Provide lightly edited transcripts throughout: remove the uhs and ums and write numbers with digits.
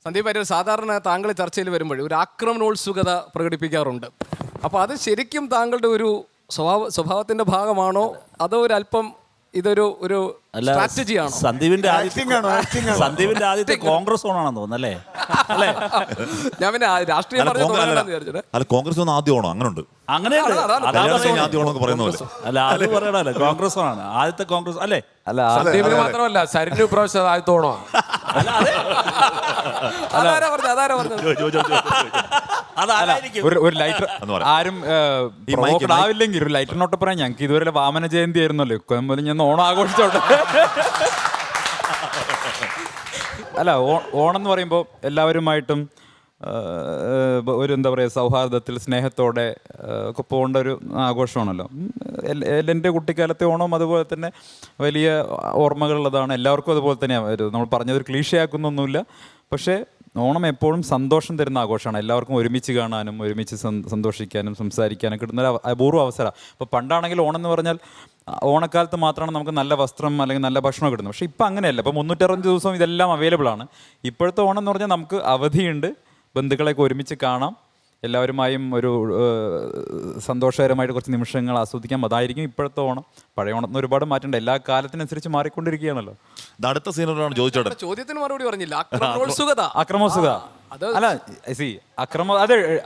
സന്ദീപ് വാര്യർ, സാധാരണ താങ്കൾ ചർച്ചയിൽ വരുമ്പോൾ ഒരു ആക്രമണോത്സുകത പ്രകടിപ്പിക്കാറുണ്ട്. അപ്പോൾ അത് ശരിക്കും താങ്കളുടെ ഒരു സ്വഭാവത്തിന്റെ ഭാഗമാണോ അതോ ഒരു അല്പം ഇതൊരു സ്ട്രാറ്റജിയാണോ? സന്ദീപിന്റെ ആദ്യത്തെ കോൺഗ്രസ് ഓണാണെന്ന് തോന്നുന്നല്ലേ? അല്ലേ? ഞാൻ പിന്നെ രാഷ്ട്രീയം പറഞ്ഞു തുടങ്ങാമെന്ന് വിചാരിച്ചത്. അല്ല, കോൺഗ്രസ് ഒന്ന് ആദ്യ ഓണം അങ്ങനെ ഉണ്ട്. അങ്ങനെയല്ലേ? ആദ്യ ഓണം പറയുന്ന പോലെ അല്ല, അത് പറയണല്ലേ, കോൺഗ്രസ് ആണ് ആദ്യത്തെ കോൺഗ്രസ് അല്ലേ? അല്ല, സന്ദീപിന് മാത്രമല്ല, സരിന് ഇപ്രാവശ്യം ആദ്യത്തെ ഓണമാണ്. ഒരു ലൈറ്റർ ആരും ആവില്ലെങ്കിൽ ഒരു ലൈറ്ററിനോട്ട് പറയാം. ഞങ്ങൾക്ക് ഇതുവരെ വാമന ജയന്തി ആയിരുന്നല്ലോ, ഞാൻ ഓണം ആഘോഷിച്ചോട്ടെ. അല്ല, ഓണം എന്ന് പറയുമ്പോൾ എല്ലാവരുമായിട്ടും ഒരു എന്താ പറയുക, സൗഹാർദ്ദത്തിൽ സ്നേഹത്തോടെ ഒക്കെ പോകേണ്ട ഒരു ആഘോഷമാണല്ലോ. എൻ്റെ കുട്ടിക്കാലത്തെ ഓണം അതുപോലെ തന്നെ വലിയ ഓർമ്മകളുള്ളതാണ്. എല്ലാവർക്കും അതുപോലെ തന്നെയാണ്. നമ്മൾ പറഞ്ഞതൊരു ക്ലീഷയാക്കുന്നൊന്നുമില്ല. പക്ഷേ ഓണം എപ്പോഴും സന്തോഷം തരുന്ന ആഘോഷമാണ്. എല്ലാവർക്കും ഒരുമിച്ച് കാണാനും ഒരുമിച്ച് സന്തോഷിക്കാനും സംസാരിക്കാനും കിട്ടുന്നൊരു അപൂർവ അവസരമാണ്. ഇപ്പോൾ പണ്ടാണെങ്കിൽ ഓണം എന്ന് പറഞ്ഞാൽ ഓണക്കാലത്ത് മാത്രമാണ് നമുക്ക് നല്ല വസ്ത്രം അല്ലെങ്കിൽ നല്ല ഭക്ഷണം കിട്ടുന്നത്. പക്ഷേ ഇപ്പം അങ്ങനെയല്ല. ഇപ്പോൾ 365 ദിവസവും ഇതെല്ലാം അവൈലബിൾ ആണ്. ഇപ്പോഴത്തെ ഓണം എന്ന് പറഞ്ഞാൽ നമുക്ക് അവധിയുണ്ട്, ബന്ധുക്കളെയൊക്കെ ഒരുമിച്ച് കാണാം, എല്ലാവരുമായും ഒരു സന്തോഷകരമായിട്ട് കുറച്ച് നിമിഷങ്ങൾ ആസ്വദിക്കാം. അതായിരിക്കും ഇപ്പോഴത്തെ ഓണം. പഴയ ഓണത്തിന് ഒരുപാട് മാറ്റമുണ്ട്. എല്ലാ കാലത്തിനനുസരിച്ച് മാറിക്കൊണ്ടിരിക്കുകയാണല്ലോ. അടുത്ത സീനോടാണ് ചോദിച്ചോട്ടെ. ചോദ്യത്തിന് മറുപടി പറഞ്ഞില്ല. അക്രമോത്സുകത അല്ല,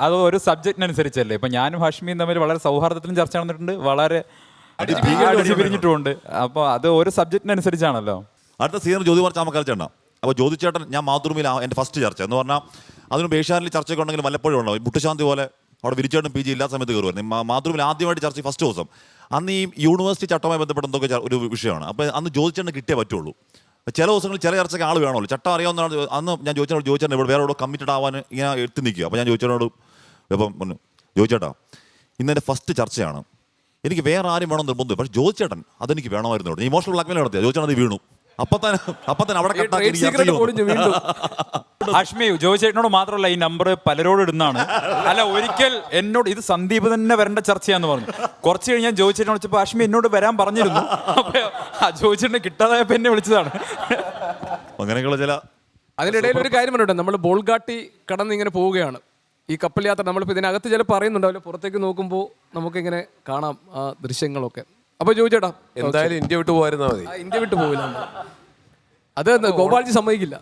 അത് ഒരു സബ്ജക്റ്റിനനുസരിച്ചല്ലേ. ഇപ്പൊ ഞാനും ഹാഷ്മിയും തമ്മിൽ വളരെ സൗഹാർദ്ദത്തിലും ചർച്ച നടന്നിട്ടുണ്ട്, വളരെ അടിച്ചു പിരിഞ്ഞിട്ടുമുണ്ട്. അപ്പോൾ അത് ഒരു സബ്ജക്റ്റിനനുസരിച്ചാണല്ലോ. അടുത്ത സീനർ ജ്യോതി ചാമക്കാലച്ചേട്ട. അപ്പോൾ ജ്യോതിച്ചേട്ടൻ ഞാൻ മാതൃഭൂമിയിൽ എൻ്റെ ഫസ്റ്റ് ചർച്ച എന്ന് പറഞ്ഞാൽ അതിന് ഏഷ്യാനിൽ ചർച്ചയൊക്കെ ഉണ്ടെങ്കിൽ വല്ലപ്പോഴും ഉണ്ടാവും. മുട്ടുശാന്തി പോലെ അവിടെ വിരിച്ചേട്ടൻ PG ഇല്ലാത്ത സമയത്ത് കയറുമായിരുന്നു. മാതൃഭൂമിയിൽ ആദ്യമായിട്ട് ചർച്ച ഫസ്റ്റ് ദിവസം അന്ന് ഈ യൂണിവേഴ്സിറ്റി ചട്ടവുമായി ബന്ധപ്പെട്ട എന്തൊക്കെ ഒരു വിഷയമാണ്. അപ്പോൾ അന്ന് ജ്യോതിച്ചേട്ടന് കിട്ടിയേ പറ്റുള്ളൂ. ചില ദിവസങ്ങളിൽ ചില ചർച്ചയ്ക്ക് ആൾ വേണമല്ലോ. ചട്ടം അറിയാവുന്നതാണ്. അന്ന് ഞാൻ ചോദിച്ചേട്ടൻ ഇവിടെ വേറെ കമ്മിറ്റഡ് ആവാൻ ഇങ്ങനെ എത്തി നിൽക്കുക. അപ്പോൾ ഞാൻ ചോദിച്ചേട്ടനോട് ഇപ്പം പറഞ്ഞു, ചോദിച്ചേട്ടാ ഇന്നെൻ്റെ ഫസ്റ്റ് ചർച്ചയാണ്, എനിക്ക് വേറെ ആരും വേണം നിർബന്ധം, പക്ഷേ ചോദിച്ചേട്ടൻ അതെനിക്ക് വേണമായിരുന്നു. ഇമോഷണൽ ബ്ലാക്ക്മെയിൽ നടത്തിയ ചോദിച്ചാൽ അത് വീണു. അപ്പൊ തന്നെ അവിടെ അഷ്മി ജോയിച്ചേട്ടനോട് മാത്രമല്ല ഈ നമ്പർ പലരോട് ഇടുന്നതാണ്. അല്ല, ഒരിക്കൽ എന്നോട് ഇത് സന്ദീപ് തന്നെ വരേണ്ട ചർച്ചയാന്ന് പറഞ്ഞു. കുറച്ച് കഴിഞ്ഞ് ഞാൻ ജോയിച്ചേട്ടനെ വിളിച്ചപ്പോൾ അഷ്മി എന്നോട് വരാൻ പറഞ്ഞിരുന്നു. അപ്പൊ ജോയിച്ചേട്ടനെ കിട്ടാതായപ്പോ എന്നെ വിളിച്ചതാണ്. അങ്ങനെയൊക്കെയുള്ള ചില അതിനിടയിൽ ഒരു കാര്യം പറഞ്ഞിട്ട്, നമ്മൾ ബോൾഗാട്ടി കടന്ന് ഇങ്ങനെ പോവുകയാണ്. ഈ കപ്പൽ യാത്ര നമ്മളിപ്പോൾ ഇതിനകത്ത് ചിലപ്പോൾ പറയുന്നുണ്ടാവില്ല, പുറത്തേക്ക് നോക്കുമ്പോൾ നമുക്കിങ്ങനെ കാണാം ആ ദൃശ്യങ്ങളൊക്കെ. അപ്പോൾ ചോദിച്ചേട്ടാ, എന്തായാലും ഇന്ത്യ വിട്ടു പോയിരുന്നാ മതി. ഇന്ത്യ വിട്ടു പോവില്ല, അത് ഗോപാൽജി സമ്മതിക്കില്ല.